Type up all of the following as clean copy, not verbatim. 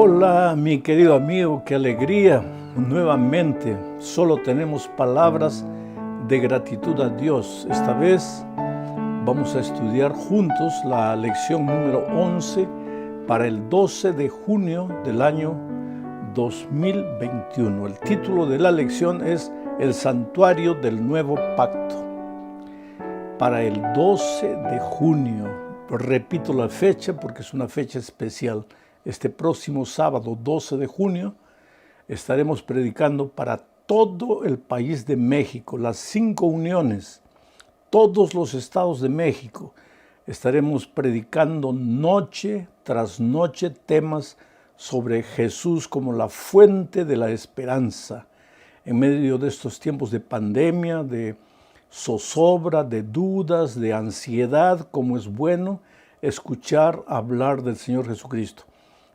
Hola, mi querido amigo, qué alegría. Nuevamente, solo tenemos palabras de gratitud a Dios. Esta vez vamos a estudiar juntos la lección número 11 para el 12 de junio del año 2021. El título de la lección es El Santuario del Nuevo Pacto. Para el 12 de junio, repito la fecha porque es una fecha especial. Este próximo sábado 12 de junio estaremos predicando para todo el país de México, las 5 uniones, todos los estados de México. Estaremos predicando noche tras noche temas sobre Jesús como la fuente de la esperanza. En medio de estos tiempos de pandemia, de zozobra, de dudas, de ansiedad, como es bueno escuchar hablar del Señor Jesucristo.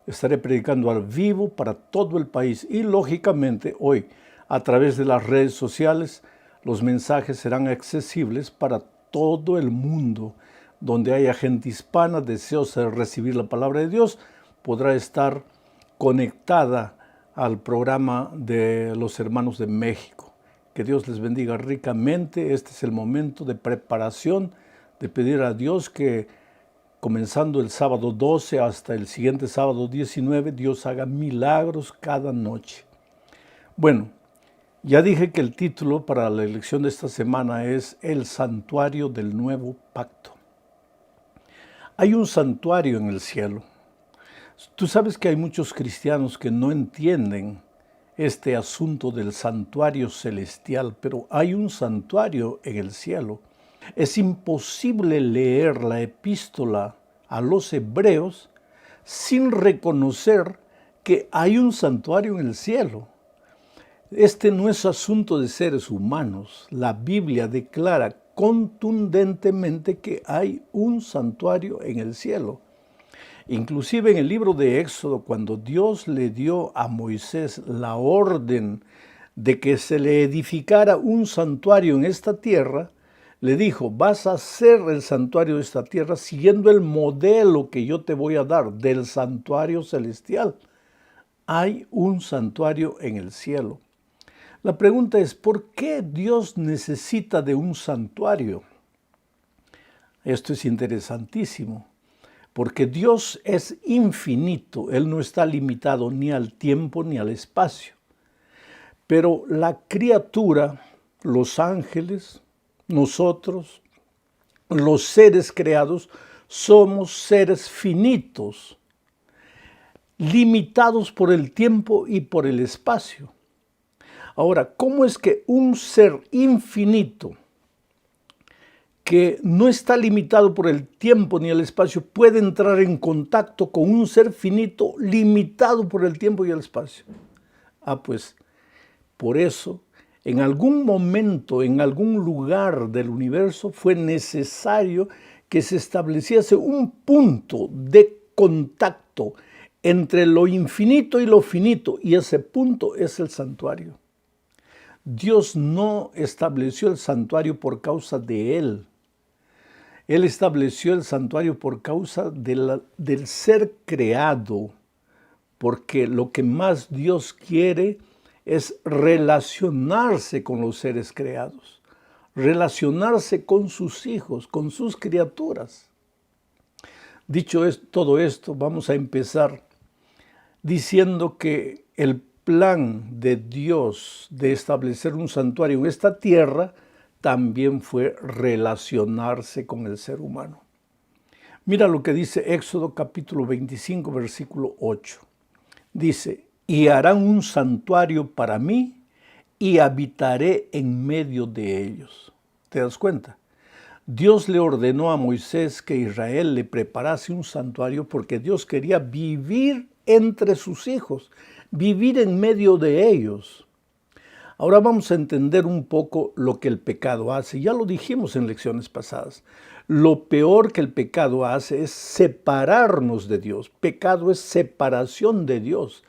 Estaré predicando al vivo para todo el país y lógicamente hoy a través de las redes sociales los mensajes serán accesibles para todo el mundo. Donde haya gente hispana deseosa de recibir la palabra de Dios podrá estar conectada al programa de los hermanos de México. Que Dios les bendiga ricamente. Este es el momento de preparación, de pedir a Dios que comenzando el sábado 12 hasta el siguiente sábado 19, Dios haga milagros cada noche. Bueno, ya dije que el título para la lección de esta semana es El Santuario del Nuevo Pacto. Hay un santuario en el cielo. Tú sabes que hay muchos cristianos que no entienden este asunto del santuario celestial, pero hay un santuario en el cielo. Es imposible leer la epístola a los hebreos sin reconocer que hay un santuario en el cielo. Este no es asunto de seres humanos. La Biblia declara contundentemente que hay un santuario en el cielo. Inclusive en el libro de Éxodo, cuando Dios le dio a Moisés la orden de que se le edificara un santuario en esta tierra, le dijo, vas a hacer el santuario de esta tierra siguiendo el modelo que yo te voy a dar del santuario celestial. Hay un santuario en el cielo. La pregunta es, ¿por qué Dios necesita de un santuario? Esto es interesantísimo, porque Dios es infinito. Él no está limitado ni al tiempo ni al espacio. Pero la criatura, los ángeles, nosotros, los seres creados, somos seres finitos, limitados por el tiempo y por el espacio. Ahora, ¿cómo es que un ser infinito, que no está limitado por el tiempo ni el espacio, puede entrar en contacto con un ser finito limitado por el tiempo y el espacio? Pues por eso, en algún momento, en algún lugar del universo, fue necesario que se estableciese un punto de contacto entre lo infinito y lo finito, y ese punto es el santuario. Dios no estableció el santuario por causa de Él. Él estableció el santuario por causa del ser creado, porque lo que más Dios quiere es relacionarse con los seres creados, relacionarse con sus hijos, con sus criaturas. Dicho todo esto, vamos a empezar diciendo que el plan de Dios de establecer un santuario en esta tierra también fue relacionarse con el ser humano. Mira lo que dice Éxodo capítulo 25, versículo 8. Dice, y harán un santuario para mí y habitaré en medio de ellos. ¿Te das cuenta? Dios le ordenó a Moisés que Israel le preparase un santuario porque Dios quería vivir entre sus hijos, vivir en medio de ellos. Ahora vamos a entender un poco lo que el pecado hace. Ya lo dijimos en lecciones pasadas. Lo peor que el pecado hace es separarnos de Dios. Pecado es separación de Dios.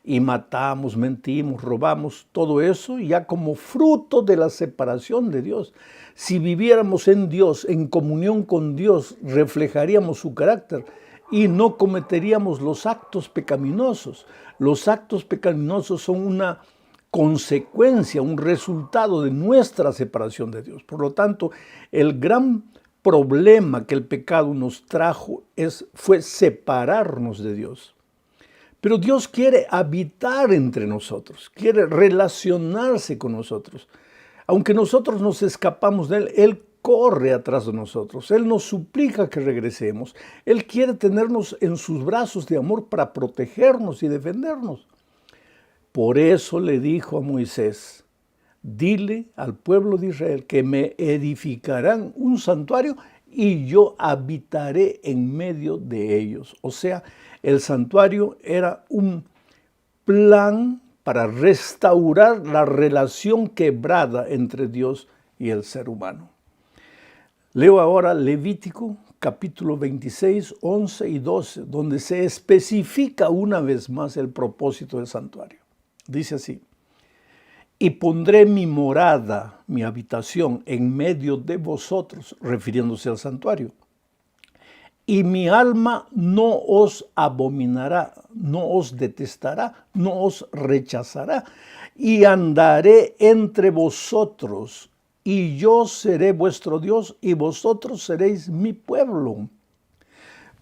Y matamos, mentimos, robamos, todo eso ya como fruto de la separación de Dios. Si viviéramos en Dios, en comunión con Dios, reflejaríamos su carácter. y no cometeríamos los actos pecaminosos. Los actos pecaminosos son una consecuencia, un resultado de nuestra separación de Dios. Por lo tanto, el gran problema que el pecado nos trajo fue separarnos de Dios. Pero Dios quiere habitar entre nosotros, quiere relacionarse con nosotros. Aunque nosotros nos escapamos de Él, Él corre atrás de nosotros. Él nos suplica que regresemos. Él quiere tenernos en sus brazos de amor para protegernos y defendernos. Por eso le dijo a Moisés, dile al pueblo de Israel que me edificarán un santuario y yo habitaré en medio de ellos. O sea, el santuario era un plan para restaurar la relación quebrada entre Dios y el ser humano. Leo ahora Levítico capítulo 26, 11 y 12, donde se especifica una vez más el propósito del santuario. Dice así, y pondré mi morada, mi habitación en medio de vosotros, refiriéndose al santuario. Y mi alma no os abominará, no os detestará, no os rechazará. Y andaré entre vosotros, y yo seré vuestro Dios, y vosotros seréis mi pueblo.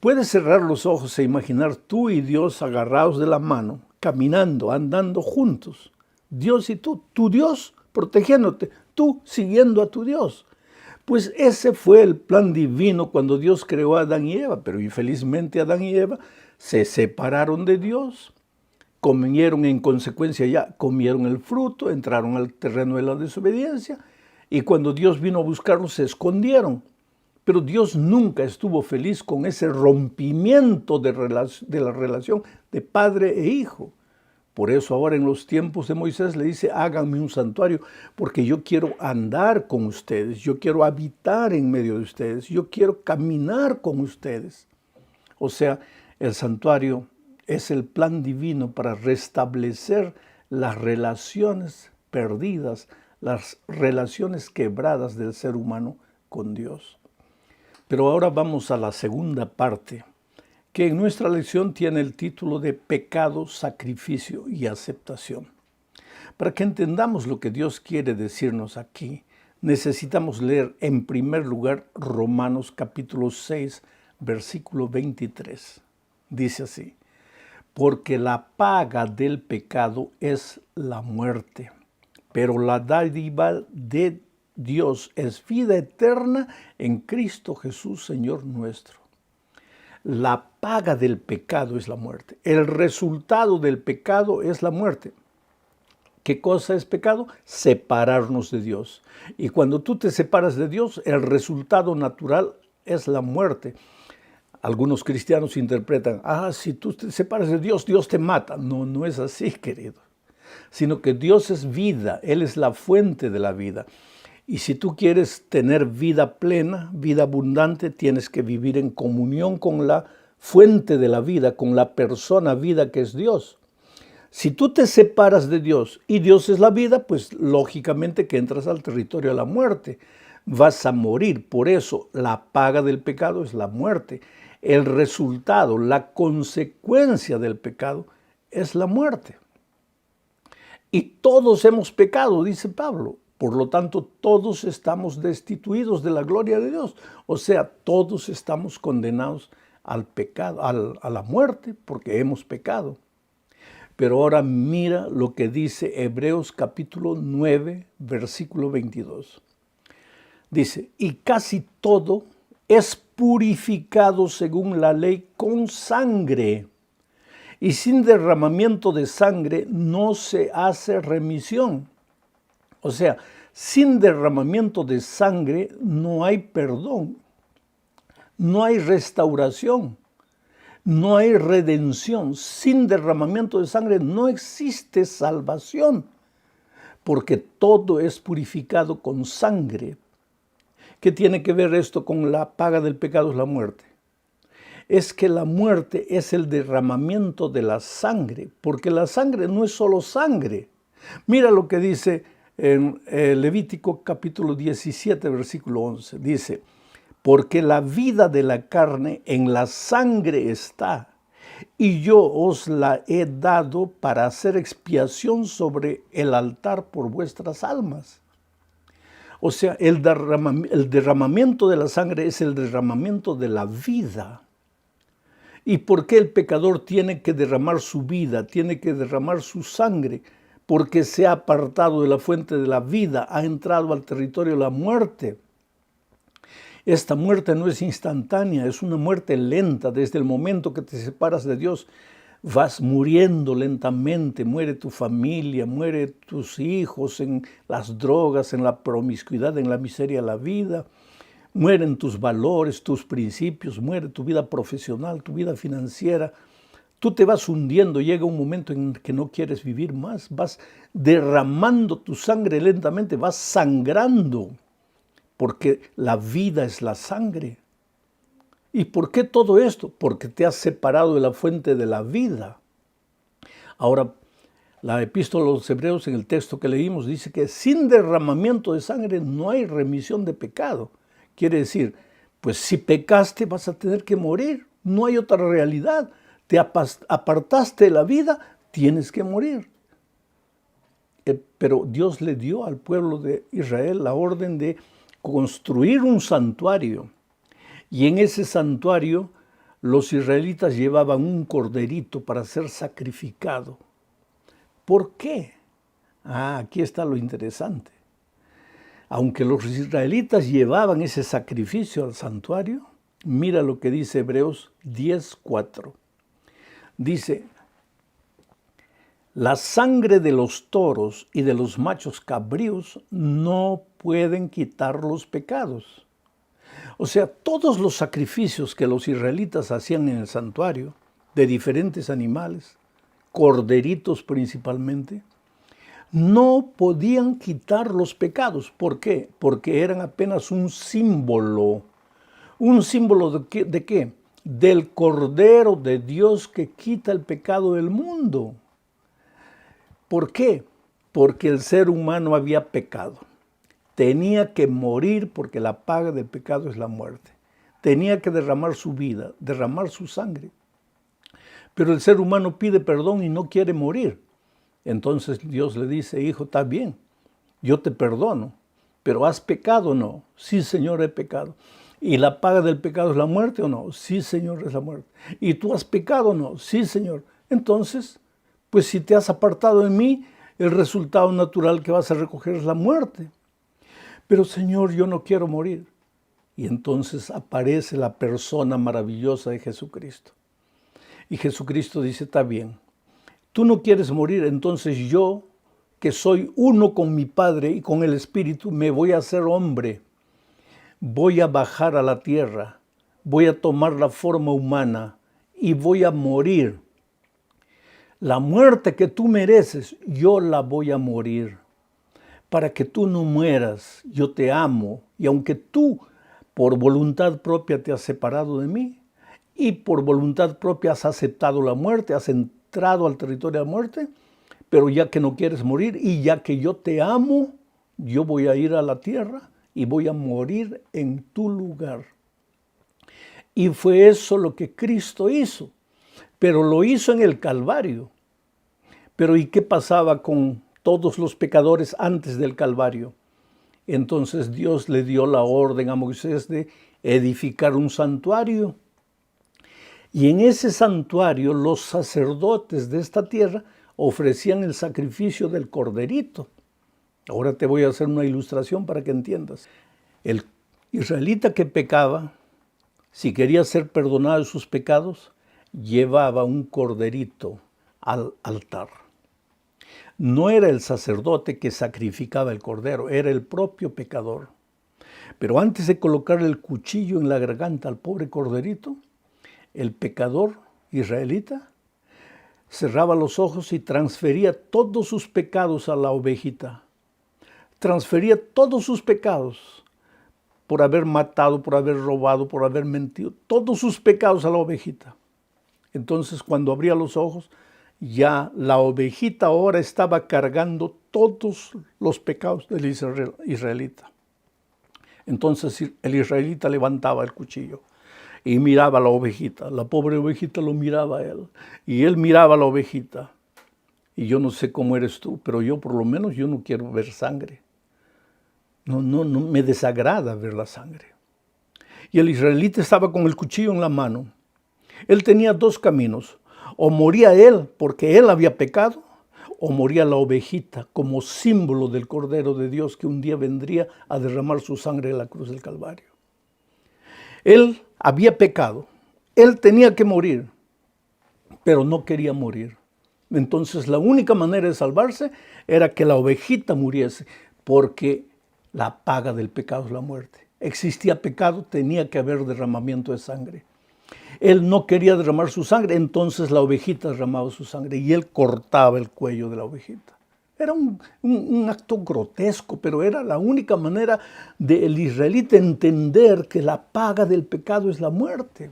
Puedes cerrar los ojos e imaginar tú y Dios agarrados de la mano, caminando, andando juntos. Dios y tú, tu Dios protegiéndote, tú siguiendo a tu Dios. Pues ese fue el plan divino cuando Dios creó a Adán y Eva, pero infelizmente Adán y Eva se separaron de Dios, comieron en consecuencia comieron el fruto, entraron al terreno de la desobediencia y cuando Dios vino a buscarlos se escondieron. Pero Dios nunca estuvo feliz con ese rompimiento de la relación de padre e hijo. Por eso ahora en los tiempos de Moisés le dice, háganme un santuario, porque yo quiero andar con ustedes, yo quiero habitar en medio de ustedes, yo quiero caminar con ustedes. O sea, el santuario es el plan divino para restablecer las relaciones perdidas, las relaciones quebradas del ser humano con Dios. Pero ahora vamos a la segunda parte, que en nuestra lección tiene el título de pecado, sacrificio y aceptación. Para que entendamos lo que Dios quiere decirnos aquí, necesitamos leer en primer lugar Romanos capítulo 6, versículo 23. Dice así, porque la paga del pecado es la muerte, pero la dádiva de Dios es vida eterna en Cristo Jesús, Señor nuestro. La paga del pecado es la muerte. El resultado del pecado es la muerte. ¿Qué cosa es pecado? Separarnos de Dios. Y cuando tú te separas de Dios, el resultado natural es la muerte. Algunos cristianos interpretan, si tú te separas de Dios, Dios te mata. No, no es así, querido. Sino que Dios es vida, Él es la fuente de la vida. Y si tú quieres tener vida plena, vida abundante, tienes que vivir en comunión con la fuente de la vida, con la persona vida que es Dios. Si tú te separas de Dios y Dios es la vida, pues lógicamente que entras al territorio de la muerte. Vas a morir. Por eso la paga del pecado es la muerte. El resultado, la consecuencia del pecado es la muerte. Y todos hemos pecado, dice Pablo. Por lo tanto, todos estamos destituidos de la gloria de Dios. O sea, todos estamos condenados al pecado, a la muerte, porque hemos pecado. Pero ahora mira lo que dice Hebreos capítulo 9, versículo 22. Dice, y casi todo es purificado según la ley con sangre. Y sin derramamiento de sangre no se hace remisión. O sea, sin derramamiento de sangre no hay perdón, no hay restauración, no hay redención. Sin derramamiento de sangre no existe salvación, porque todo es purificado con sangre. ¿Qué tiene que ver esto con la paga del pecado? Es la muerte. Es que la muerte es el derramamiento de la sangre, porque la sangre no es solo sangre. Mira lo que dice en Levítico capítulo 17, versículo 11. Dice, porque la vida de la carne en la sangre está, y yo os la he dado para hacer expiación sobre el altar por vuestras almas. O sea, el derramamiento de la sangre es el derramamiento de la vida. ¿Y por qué el pecador tiene que derramar su vida, tiene que derramar su sangre? Porque se ha apartado de la fuente de la vida, ha entrado al territorio de la muerte. Esta muerte no es instantánea, es una muerte lenta. Desde el momento que te separas de Dios, vas muriendo lentamente. Muere tu familia, muere tus hijos en las drogas, en la promiscuidad, en la miseria de la vida. Mueren tus valores, tus principios, muere tu vida profesional, tu vida financiera. Tú te vas hundiendo, llega un momento en que no quieres vivir más. Vas derramando tu sangre lentamente, vas sangrando. Porque la vida es la sangre. ¿Y por qué todo esto? Porque te has separado de la fuente de la vida. Ahora, la epístola a los Hebreos, en el texto que leímos, dice que sin derramamiento de sangre no hay remisión de pecado. Quiere decir, pues si pecaste vas a tener que morir. No hay otra realidad. Te apartaste de la vida, tienes que morir. Pero Dios le dio al pueblo de Israel la orden de construir un santuario. Y en ese santuario los israelitas llevaban un corderito para ser sacrificado. ¿Por qué? Aquí está lo interesante. Aunque los israelitas llevaban ese sacrificio al santuario, mira lo que dice Hebreos 10:4. Dice, la sangre de los toros y de los machos cabríos no pueden quitar los pecados. O sea, todos los sacrificios que los israelitas hacían en el santuario, de diferentes animales, corderitos principalmente, no podían quitar los pecados. ¿Por qué? Porque eran apenas un símbolo. ¿Un símbolo de qué? Del Cordero de Dios que quita el pecado del mundo. ¿Por qué? Porque el ser humano había pecado. Tenía que morir porque la paga del pecado es la muerte. Tenía que derramar su vida, derramar su sangre. Pero el ser humano pide perdón y no quiere morir. Entonces Dios le dice, hijo, está bien, yo te perdono, pero ¿has pecado o no? Sí, Señor, he pecado. ¿Y la paga del pecado es la muerte o no? Sí, Señor, es la muerte. ¿Y tú has pecado o no? Sí, Señor. Entonces, pues si te has apartado de mí, el resultado natural que vas a recoger es la muerte. Pero Señor, yo no quiero morir. Y entonces aparece la persona maravillosa de Jesucristo. Y Jesucristo dice, está bien, tú no quieres morir, entonces yo, que soy uno con mi Padre y con el Espíritu, me voy a hacer hombre. Voy a bajar a la tierra, voy a tomar la forma humana y voy a morir. La muerte que tú mereces, yo la voy a morir. Para que tú no mueras, yo te amo. Y aunque tú por voluntad propia te has separado de mí y por voluntad propia has aceptado la muerte, has entrado al territorio de la muerte, pero ya que no quieres morir y ya que yo te amo, yo voy a ir a la tierra y voy a morir en tu lugar. Y fue eso lo que Cristo hizo, pero lo hizo en el Calvario. Pero ¿y qué pasaba con todos los pecadores antes del Calvario? Entonces Dios le dio la orden a Moisés de edificar un santuario. Y en ese santuario los sacerdotes de esta tierra ofrecían el sacrificio del corderito. Ahora te voy a hacer una ilustración para que entiendas. El israelita que pecaba, si quería ser perdonado de sus pecados, llevaba un corderito al altar. No era el sacerdote que sacrificaba el cordero, era el propio pecador. Pero antes de colocarle el cuchillo en la garganta al pobre corderito, el pecador israelita cerraba los ojos y transfería todos sus pecados a la ovejita. Transfería todos sus pecados por haber matado, por haber robado, por haber mentido, todos sus pecados a la ovejita. Entonces, cuando abría los ojos, ya la ovejita ahora estaba cargando todos los pecados del israelita. Entonces el israelita levantaba el cuchillo y miraba a la ovejita. La pobre ovejita lo miraba a él y él miraba a la ovejita. Y yo no sé cómo eres tú, pero yo por lo menos yo no quiero ver sangre. No, me desagrada ver la sangre. Y el israelita estaba con el cuchillo en la mano. Él tenía dos caminos. O moría él porque él había pecado, o moría la ovejita como símbolo del Cordero de Dios que un día vendría a derramar su sangre en la cruz del Calvario. Él había pecado. Él tenía que morir, pero no quería morir. Entonces la única manera de salvarse era que la ovejita muriese, porque la paga del pecado es la muerte. Existía pecado, tenía que haber derramamiento de sangre. Él no quería derramar su sangre, entonces la ovejita derramaba su sangre y él cortaba el cuello de la ovejita. Era un acto grotesco, pero era la única manera del israelita entender que la paga del pecado es la muerte.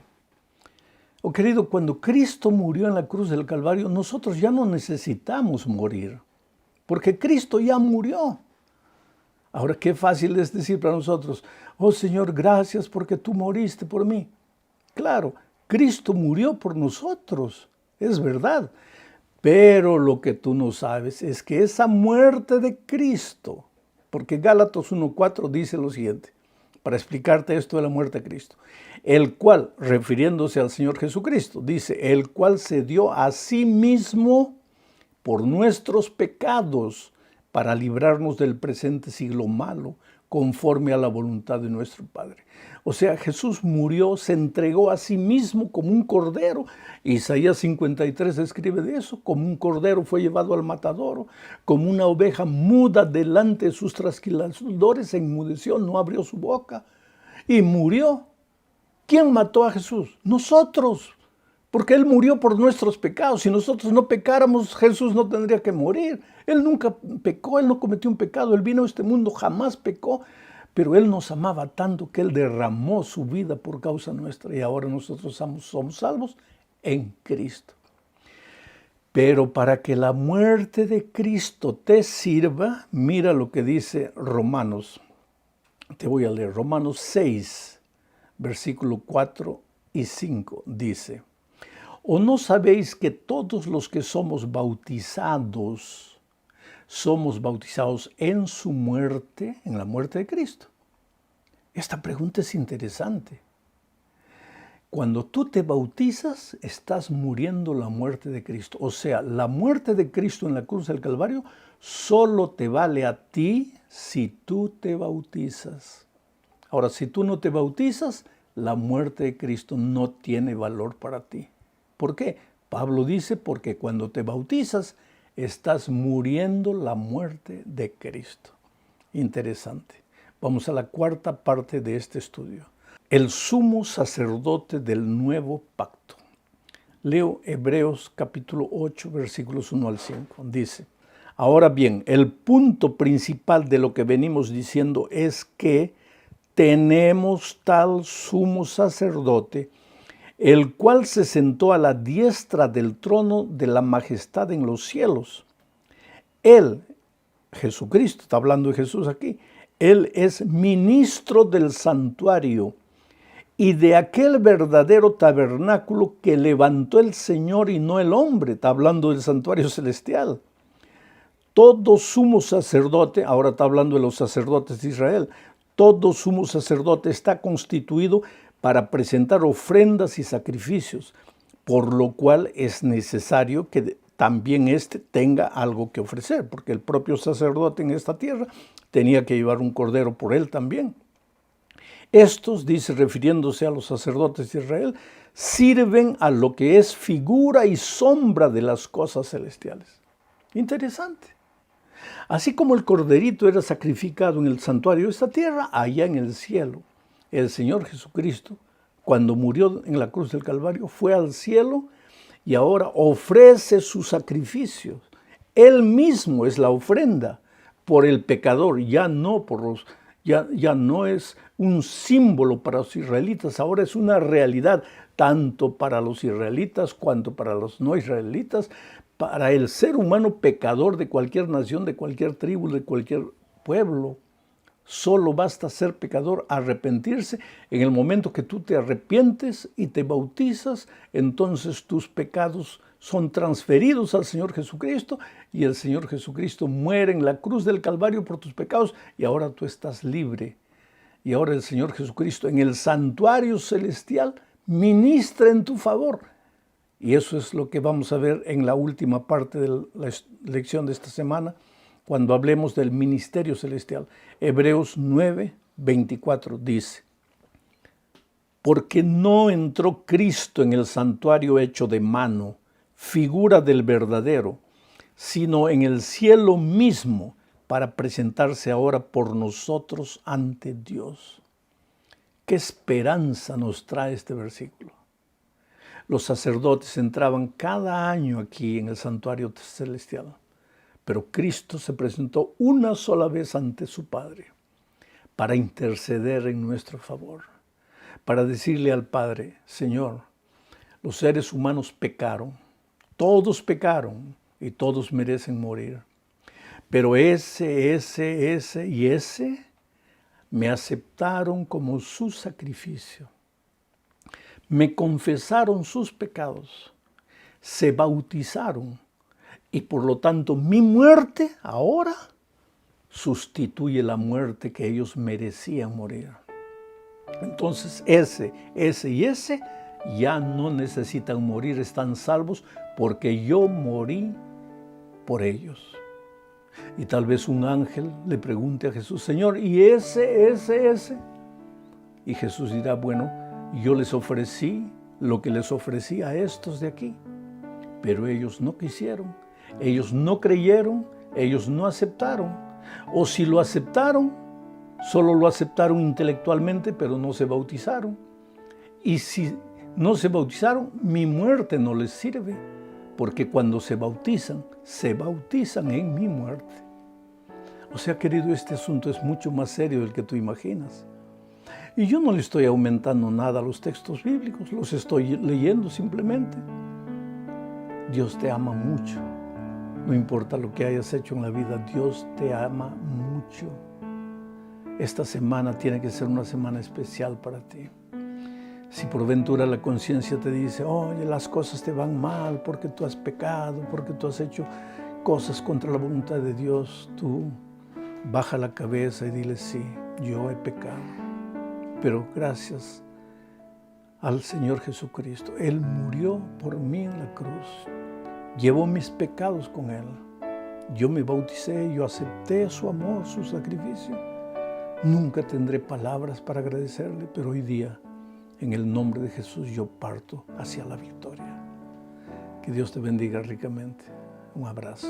Oh, querido, cuando Cristo murió en la cruz del Calvario, nosotros ya no necesitamos morir, porque Cristo ya murió. Ahora, qué fácil es decir para nosotros, oh Señor, gracias porque tú moriste por mí. Claro, Cristo murió por nosotros, es verdad. Pero lo que tú no sabes es que esa muerte de Cristo, porque Gálatas 1:4 dice lo siguiente, para explicarte esto de la muerte de Cristo, el cual, refiriéndose al Señor Jesucristo, dice, el cual se dio a sí mismo por nuestros pecados para librarnos del presente siglo malo, conforme a la voluntad de nuestro Padre. O sea, Jesús murió, se entregó a sí mismo como un cordero. Isaías 53 escribe de eso, como un cordero fue llevado al matadero, como una oveja muda delante de sus trasquiladores, se enmudeció, no abrió su boca y murió. ¿Quién mató a Jesús? Nosotros, porque Él murió por nuestros pecados. Si nosotros no pecáramos, Jesús no tendría que morir. Él nunca pecó, Él no cometió un pecado, Él vino a este mundo, jamás pecó, pero Él nos amaba tanto que Él derramó su vida por causa nuestra y ahora nosotros somos salvos en Cristo. Pero para que la muerte de Cristo te sirva, mira lo que dice Romanos. Te voy a leer, Romanos 6, versículo 4 y 5, dice, ¿o no sabéis que todos los que somos bautizados en su muerte, en la muerte de Cristo? Esta pregunta es interesante. Cuando tú te bautizas, estás muriendo la muerte de Cristo. O sea, la muerte de Cristo en la cruz del Calvario solo te vale a ti si tú te bautizas. Ahora, si tú no te bautizas, la muerte de Cristo no tiene valor para ti. ¿Por qué? Pablo dice, porque cuando te bautizas, estás muriendo la muerte de Cristo. Interesante. Vamos a la cuarta parte de este estudio. El sumo sacerdote del nuevo pacto. Leo Hebreos capítulo 8, versículos 1 al 5. Dice, ahora bien, el punto principal de lo que venimos diciendo es que tenemos tal sumo sacerdote, el cual se sentó a la diestra del trono de la majestad en los cielos. Él, Jesucristo, está hablando de Jesús aquí, Él es ministro del santuario y de aquel verdadero tabernáculo que levantó el Señor y no el hombre. Está hablando del santuario celestial. Todo sumo sacerdote, ahora está hablando de los sacerdotes de Israel, todo sumo sacerdote está constituido para presentar ofrendas y sacrificios, por lo cual es necesario que también éste tenga algo que ofrecer, porque el propio sacerdote en esta tierra tenía que llevar un cordero por él también. Estos, dice, refiriéndose a los sacerdotes de Israel, sirven a lo que es figura y sombra de las cosas celestiales. Interesante. Así como el corderito era sacrificado en el santuario de esta tierra, allá en el cielo, el Señor Jesucristo, cuando murió en la cruz del Calvario, fue al cielo y ahora ofrece sus sacrificios. Él mismo es la ofrenda por el pecador, ya no es un símbolo para los israelitas, ahora es una realidad tanto para los israelitas cuanto para los no israelitas, para el ser humano pecador de cualquier nación, de cualquier tribu, de cualquier pueblo. Solo basta ser pecador, arrepentirse. En el momento que tú te arrepientes y te bautizas, entonces tus pecados son transferidos al Señor Jesucristo y el Señor Jesucristo muere en la cruz del Calvario por tus pecados y ahora tú estás libre. Y ahora el Señor Jesucristo en el santuario celestial ministra en tu favor. Y eso es lo que vamos a ver en la última parte de la lección de esta semana, cuando hablemos del ministerio celestial. Hebreos 9:24 dice: porque no entró Cristo en el santuario hecho de mano, figura del verdadero, sino en el cielo mismo, para presentarse ahora por nosotros ante Dios. ¿Qué esperanza nos trae este versículo? Los sacerdotes entraban cada año aquí en el santuario celestial, pero Cristo se presentó una sola vez ante su Padre para interceder en nuestro favor, para decirle al Padre: Señor, los seres humanos pecaron, todos pecaron y todos merecen morir, pero ese y ese me aceptaron como su sacrificio. Me confesaron sus pecados, se bautizaron y por lo tanto mi muerte ahora sustituye la muerte que ellos merecían morir. Entonces ese y ese ya no necesitan morir, están salvos porque yo morí por ellos. Y tal vez un ángel le pregunte a Jesús: Señor, ¿y ese? Y Jesús dirá: bueno, yo les ofrecí lo que les ofrecí a estos de aquí, pero ellos no quisieron, ellos no creyeron, ellos no aceptaron. O si lo aceptaron, solo lo aceptaron intelectualmente, pero no se bautizaron. Y si no se bautizaron, mi muerte no les sirve, porque cuando se bautizan en mi muerte. O sea, querido, este asunto es mucho más serio del que tú imaginas. Y yo no le estoy aumentando nada a los textos bíblicos, los estoy leyendo simplemente. Dios te ama mucho. No importa lo que hayas hecho en la vida, Dios te ama mucho. Esta semana tiene que ser una semana especial para ti. Si por ventura la conciencia te dice: oye, las cosas te van mal porque tú has pecado, porque tú has hecho cosas contra la voluntad de Dios, tú baja la cabeza y dile: sí, yo he pecado. Pero gracias al Señor Jesucristo, Él murió por mí en la cruz. Llevó mis pecados con Él. Yo me bauticé, yo acepté su amor, su sacrificio. Nunca tendré palabras para agradecerle, pero hoy día, en el nombre de Jesús, yo parto hacia la victoria. Que Dios te bendiga ricamente. Un abrazo.